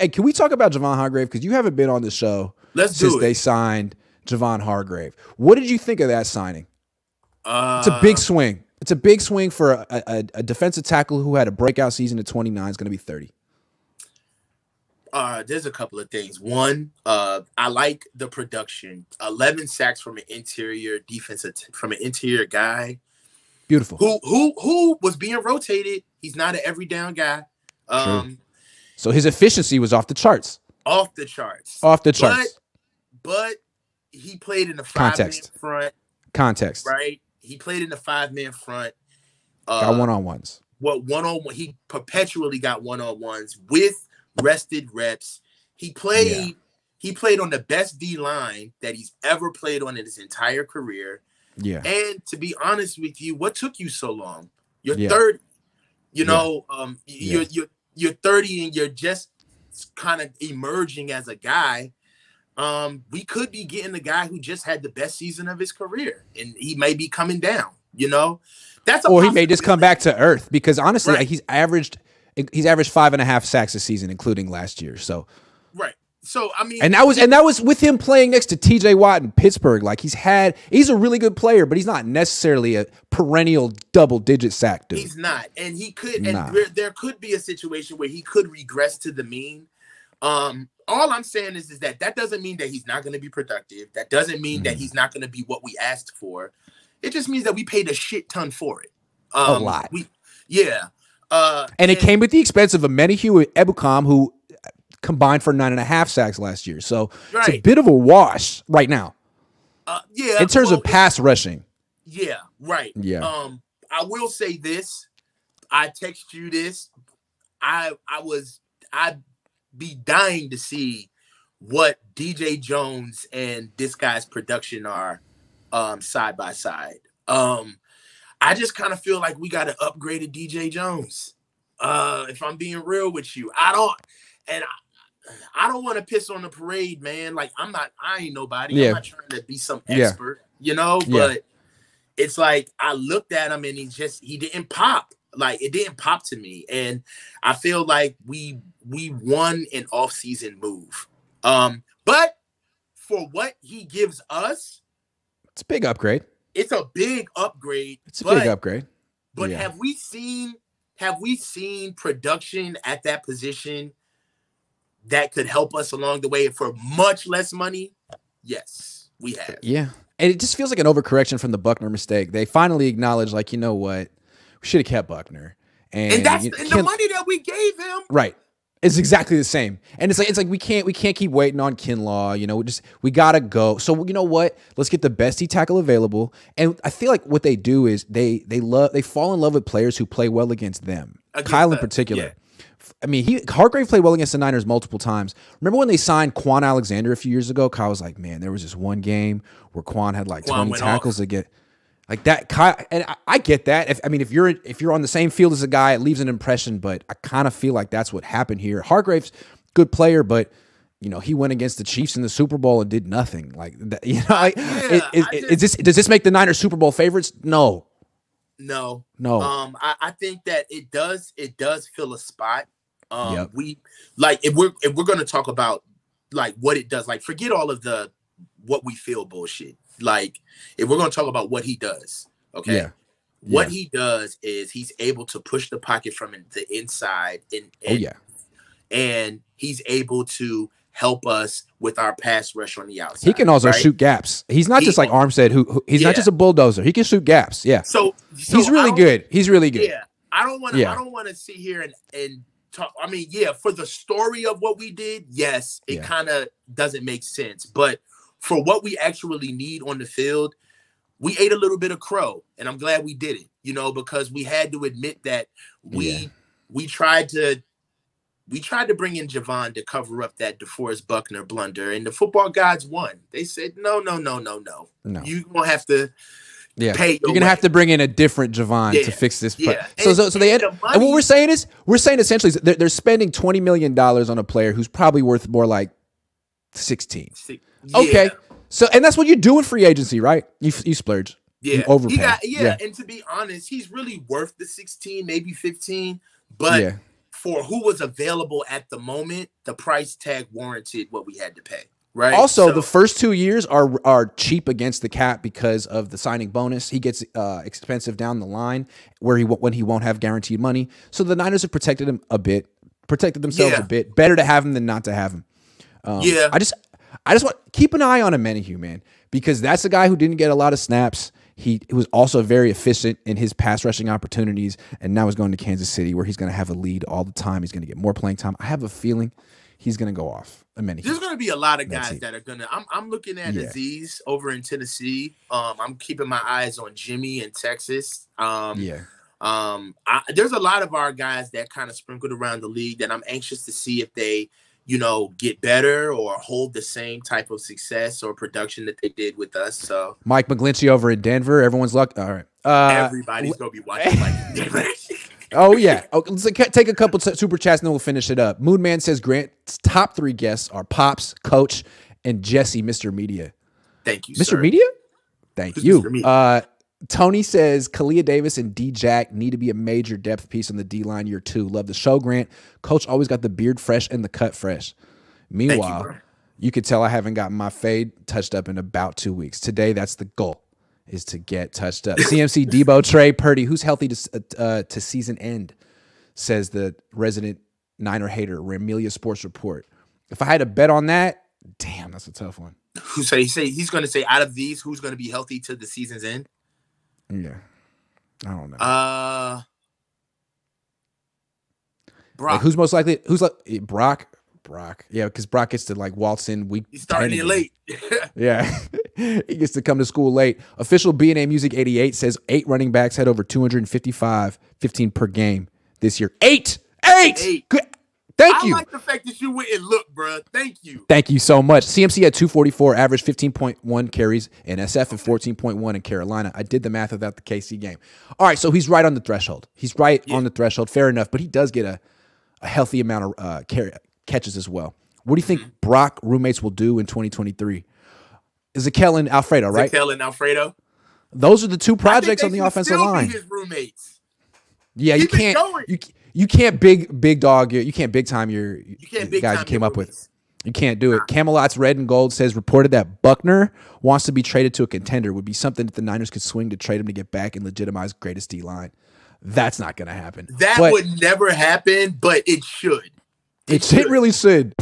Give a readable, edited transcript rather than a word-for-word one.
Hey, can we talk about Javon Hargrave? Because you haven't been on the show since they signed Javon Hargrave. What did you think of that signing? It's a big swing. It's a big swing for a defensive tackle who had a breakout season at 29. Is going to be 30. There's a couple of things. One, I like the production. 11 sacks from an interior guy. Beautiful. Who was being rotated. He's not an every down guy. So his efficiency was off the charts. Off the charts. But he played in the 5-man front. Context. Right? He played in the 5-man front. Got one-on-ones. One-on-one? He perpetually got one-on-ones with rested reps. He played on the best D-line that he's ever played on in his entire career. Yeah. And to be honest with you, what took you so long? You're 30. You're 30 and you're just kind of emerging as a guy. We could be getting the guy who just had the best season of his career, and he may be coming down. Or he may just come back to earth, because honestly, like, he's averaged 5.5 sacks a season, including last year. So right. So I mean, and that was with him playing next to T.J. Watt in Pittsburgh. Like, he's a really good player, but he's not necessarily a perennial double-digit sack dude. He's not, and he could. And there could be a situation where he could regress to the mean. All I'm saying is that doesn't mean that he's not going to be productive. That doesn't mean that he's not going to be what we asked for. It just means that we paid a shit ton for it. A lot. And it came at the expense of Amenihue Ebukam, who combined for 9.5 sacks last year. So it's a bit of a wash right now. In terms of pass rushing. Yeah, right. Yeah. I will say this. I text you this. I'd be dying to see what DJ Jones and this guy's production are side by side. I just kind of feel like we got to upgrade DJ Jones. If I'm being real with you, I don't want to piss on the parade, man. Like, I ain't nobody. Yeah. I'm not trying to be some expert, but it's like, I looked at him and he didn't pop. Like, it didn't pop to me. And I feel like we won an off-season move. But for what he gives us, it's a big upgrade. It's a big upgrade. But have we seen production at that position that could help us along the way for much less money? Yes, we have. Yeah. And it just feels like an overcorrection from the Buckner mistake. They finally acknowledged, like, you know what? We should have kept Buckner. And that's the money that we gave him. Right. It's exactly the same. And it's like we can't keep waiting on Kinlaw. We gotta go. So you know what? Let's get the best D tackle available. And I feel like what they do is they fall in love with players who play well against them. Kyle in particular. Yeah. I mean, Hargrave played well against the Niners multiple times. Remember when they signed Quan Alexander a few years ago? Kyle was like, man, there was this one game where Quan had like 20 tackles to get. Like that, Kyle, and I get that. If you're on the same field as a guy, it leaves an impression. But I kind of feel like that's what happened here. Hargrave's good player, but he went against the Chiefs in the Super Bowl and did nothing. Like that, does this make the Niners Super Bowl favorites? No. I think that it does fill a spot. We like if we're gonna talk about like what it does. Like, forget all of the what we feel bullshit. Like, if we're going to talk about what he does, okay? What he does is he's able to push the pocket from the inside, and he's able to help us with our pass rush on the outside. He can also shoot gaps. He's not just like Armstead, who he's not just a bulldozer. He can shoot gaps. Yeah. So he's really good. He's really good. Yeah. I don't want to sit here and talk. I mean, for the story of what we did, yes, it kind of doesn't make sense, but for what we actually need on the field, we ate a little bit of crow, and I'm glad we did it, because we had to admit that we tried to bring in Javon to cover up that DeForest Buckner blunder, and the football gods won. They said, no. You're going to have to pay. You're going to have to bring in a different Javon to fix this. Yeah. So they and what we're saying essentially they're spending $20 million on a player who's probably worth more like 16. Okay, so and that's what you do in free agency, right? You splurge, you overpay. And to be honest, he's really worth the 16, maybe 15. But for who was available at the moment, the price tag warranted what we had to pay. Right. Also, the first 2 years are cheap against the cap because of the signing bonus. He gets expensive down the line when he won't have guaranteed money. So the Niners have protected him a bit, protected themselves a bit. Better to have him than not to have him. I just want keep an eye on Amenahue, man, because that's a guy who didn't get a lot of snaps. He was also very efficient in his pass rushing opportunities, and now he's going to Kansas City where he's going to have a lead all the time. He's going to get more playing time. I have a feeling he's going to go off. There's going to be a lot of guys that are going to. I'm looking at Azeez over in Tennessee. I'm keeping my eyes on Jimmy in Texas. There's a lot of our guys that kind of sprinkled around the league that I'm anxious to see if they, get better or hold the same type of success or production that they did with us. So Mike McGlinchey over in Denver. Everyone's luck. All right. Everybody's going to be watching Mike Denver. Oh, yeah. Let's take a couple super chats and then we'll finish it up. Moonman says Grant's top 3 guests are Pops, Coach, and Jesse, Mr. Media. Thank you, Mr. sir. Media? Thank Who's you. Mr. Media? Tony says Kalia Davis and D-Jack need to be a major depth piece on the D-line year 2. Love the show, Grant. Coach always got the beard fresh and the cut fresh. Meanwhile, you could tell I haven't gotten my fade touched up in about 2 weeks. Today, that's the goal, is to get touched up. CMC, Debo, Trey, Purdy, who's healthy to season end, says the resident Niner hater, Ramelia Sports Report. If I had to bet on that, damn, that's a tough one. He's going to say out of these, who's going to be healthy to the season's end? Yeah. I don't know. Brock. Like, who's most likely? Who's like Brock? Brock. Yeah, because Brock gets to like waltz in week. He's starting in late. Yeah. He gets to come to school late. Official B&A Music 88 says 8 running backs had over 255, 15 per game this year. 8! Good. Thank you. I like the fact that you went and looked, bro. Thank you. Thank you so much. CMC had 244, average 15.1 carries in SF and 14.1 in Carolina. I did the math without the KC game. All right, so he's right on the threshold. He's right on the threshold. Fair enough, but he does get a healthy amount of catches as well. What do you think Brock roommates will do in 2023? Ezekiel and Alfredo, right? Ezekiel and Alfredo. Those are the 2 projects on the offensive line. His roommates. Yeah, you can't. You can't big dog. You can't big time your guys you came up with. You can't do it. Camelot's Red and Gold says reported that Buckner wants to be traded to a contender. Would be something that the Niners could swing to trade him to get back and legitimize greatest D line. That's not going to happen. That would never happen, but it should. It really should.